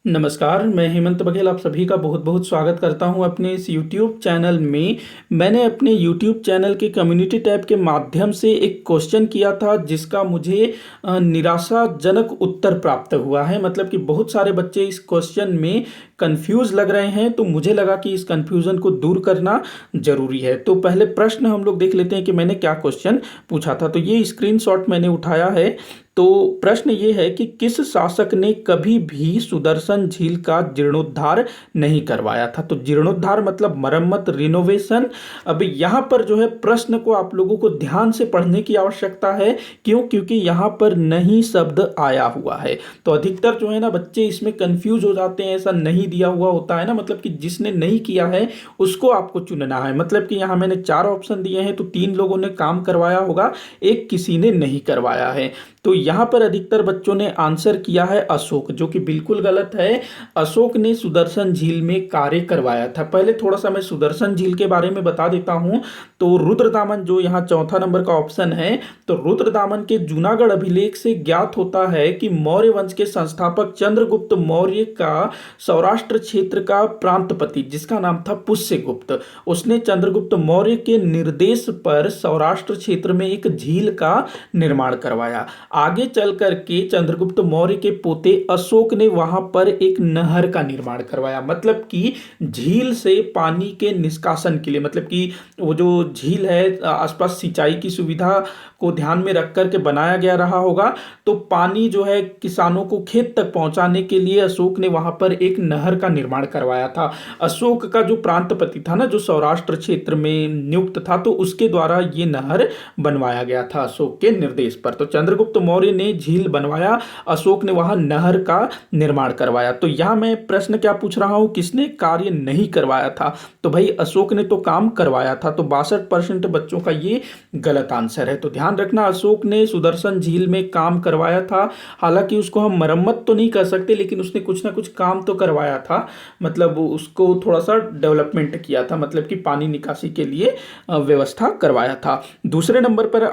नमस्कार, मैं हेमंत बघेल आप सभी का बहुत बहुत स्वागत करता हूं अपने इस YouTube चैनल में। मैंने अपने YouTube चैनल के कम्युनिटी टैब के माध्यम से एक क्वेश्चन किया था जिसका मुझे निराशाजनक उत्तर प्राप्त हुआ है। मतलब कि बहुत सारे बच्चे इस क्वेश्चन में कंफ्यूज लग रहे हैं, तो मुझे लगा कि इस कंफ्यूजन को दूर करना ज़रूरी है। तो पहले प्रश्न हम लोग देख लेते हैं कि मैंने क्या क्वेश्चन पूछा था। तो ये स्क्रीनशॉट मैंने उठाया है। तो प्रश्न ये है कि किस शासक ने कभी भी सुदर्शन झील का जीर्णोद्धार नहीं करवाया था। तो जीर्णोद्धार मतलब मरम्मत, रिनोवेशन। अब यहाँ पर जो है प्रश्न को आप लोगों को ध्यान से पढ़ने की आवश्यकता है। क्यों? क्योंकि यहाँ पर नहीं शब्द आया हुआ है। तो अधिकतर जो है ना बच्चे इसमें कंफ्यूज हो जाते हैं। ऐसा नहीं दिया हुआ होता है ना, मतलब कि जिसने नहीं किया है उसको आपको चुनना है। मतलब कि यहाँ मैंने 4 ऑप्शन दिए हैं, तो 3 लोगों ने काम करवाया होगा, एक किसी ने नहीं करवाया है। तो यहाँ पर अधिकतर बच्चों ने आंसर किया है अशोक, जो कि बिल्कुल गलत है। अशोक ने सुदर्शन झील में कार्य करवाया था। पहले थोड़ा सा मैं सुदर्शन झील के बारे में बता देता हूँ। तो रुद्रदामन जो यहाँ चौथा नंबर का ऑप्शन है, तो रुद्रदामन के जूनागढ़ अभिलेख से ज्ञात होता है कि मौर्य वंश के संस्थापक चंद्रगुप्त मौर्य का सौराष्ट्र क्षेत्र का प्रांतपति, जिसका नाम था पुष्यगुप्त, उसने चंद्रगुप्त मौर्य के निर्देश पर सौराष्ट्र क्षेत्र में एक झील का निर्माण करवाया। आगे चल करके चंद्रगुप्त मौर्य के पोते अशोक ने वहां पर एक नहर का निर्माण करवाया। मतलब कि झील से पानी के निष्कासन के लिए, मतलब कि वो जो झील है आसपास सिंचाई की सुविधा को ध्यान में रख करके बनाया गया रहा होगा। तो पानी जो है किसानों को खेत तक पहुंचाने के लिए अशोक ने वहां पर एक नहर का निर्माण करवाया था। अशोक का जो प्रांतपति था ना, जो सौराष्ट्र क्षेत्र में नियुक्त था, तो उसके द्वारा ये नहर बनवाया गया था अशोक के निर्देश पर। तो चंद्रगुप्त मौर्य ने झील बनवाया, अशोक ने वहां नहर का निर्माण करवाया। तो यहां मैं प्रश्न क्या पूछ रहा हूं, किसने कार्य नहीं करवाया था? तो भाई अशोक ने तो काम करवाया था। तो 62% बच्चों का ये गलत आंसर है। तो ध्यान रखना, अशोक ने सुदर्शन झील में काम करवाया था। हालांकि उसको हम मरम्मत तो नहीं कर सकते, लेकिन उसने कुछ ना कुछ काम तो करवाया था। मतलब उसको थोड़ा सा डेवलपमेंट किया था, मतलब कि पानी निकासी के लिए व्यवस्था करवाया था। दूसरे नंबर पर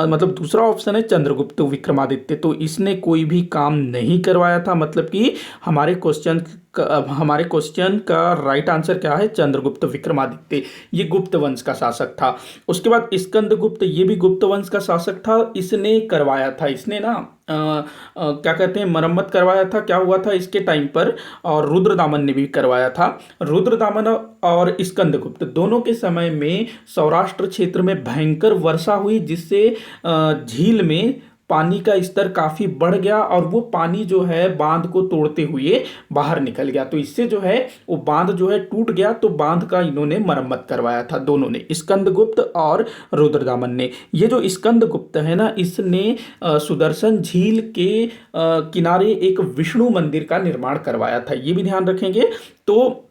मतलब दूसरा ऑप्शन है चंद्रगुप्त विक्रमादित्य। तो इसने कोई भी काम नहीं करवाया था। मतलब कि हमारे क्वेश्चन का राइट आंसर क्या है? चंद्रगुप्त विक्रमादित्य। ये गुप्त वंश का शासक था। उसके बाद स्कंदगुप्त, ये भी गुप्त वंश का शासक था। इसने करवाया था, इसने ना क्या कहते हैं, मरम्मत करवाया था। क्या हुआ था इसके टाइम पर? और रुद्रदामन ने भी करवाया था। रुद्रदामन और स्कंदगुप्त दोनों के समय में सौराष्ट्र क्षेत्र में भयंकर वर्षा हुई, जिससे झील में पानी का स्तर काफी बढ़ गया और वो पानी जो है बांध को तोड़ते हुए बाहर निकल गया। तो इससे जो है वो बांध जो है टूट गया। तो बांध का इन्होंने मरम्मत करवाया था, दोनों ने, स्कंदगुप्त और रुद्रदामन ने। ये जो स्कंदगुप्त है ना, इसने सुदर्शन झील के किनारे एक विष्णु मंदिर का निर्माण करवाया था। ये भी ध्यान रखेंगे। तो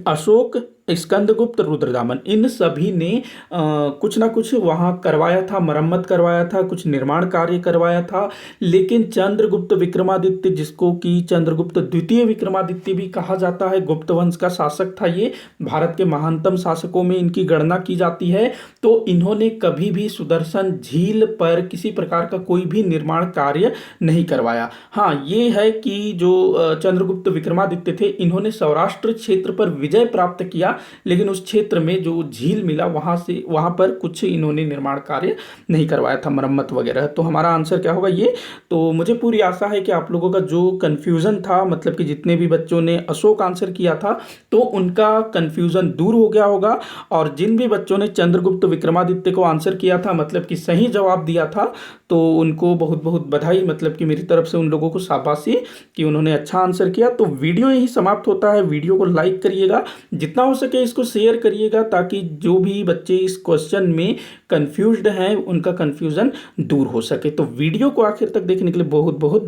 अशोक, स्कंदगुप्त, रुद्रदामन, इन सभी ने कुछ ना कुछ वहां करवाया था, मरम्मत करवाया था, कुछ निर्माण कार्य करवाया था। लेकिन चंद्रगुप्त विक्रमादित्य, जिसको कि चंद्रगुप्त द्वितीय विक्रमादित्य भी कहा जाता है, गुप्त वंश का शासक था। ये भारत के महानतम शासकों में इनकी गणना की जाती है। तो इन्होंने कभी भी सुदर्शन झील पर किसी प्रकार का कोई भी निर्माण कार्य नहीं करवाया। हाँ, ये है कि जो चंद्रगुप्त विक्रमादित्य थे, इन्होंने सौराष्ट्र क्षेत्र पर विजय प्राप्त किया, लेकिन उस क्षेत्र में जो झील मिला वहां पर कुछ इन्होंने निर्माण कार्य नहीं करवाया था, मरम्मत वगैरह। तो हमारा आंसर क्या होगा? ये। तो मुझे पूरी आशा है कि आप लोगों का जो कंफ्यूजन था, मतलब कि जितने भी बच्चों ने अशोक आंसर किया था, तो उनका कंफ्यूजन दूर हो गया होगा। और जिन भी बच्चों ने चंद्रगुप्त विक्रमादित्य को आंसर किया था, मतलब कि सही जवाब दिया था, तो उनको बहुत बहुत बधाई। मतलब कि मेरी तरफ से उन लोगों को शाबाशी कि उन्होंने अच्छा आंसर किया। तो वीडियो यही समाप्त होता है। वीडियो को लाइक करिएगा, जितना हो सके इसको शेयर करिएगा, ताकि जो भी बच्चे इस क्वेश्चन में कंफ्यूज्ड हैं उनका कंफ्यूजन दूर हो सके। तो वीडियो को आखिर तक देखने के लिए बहुत बहुत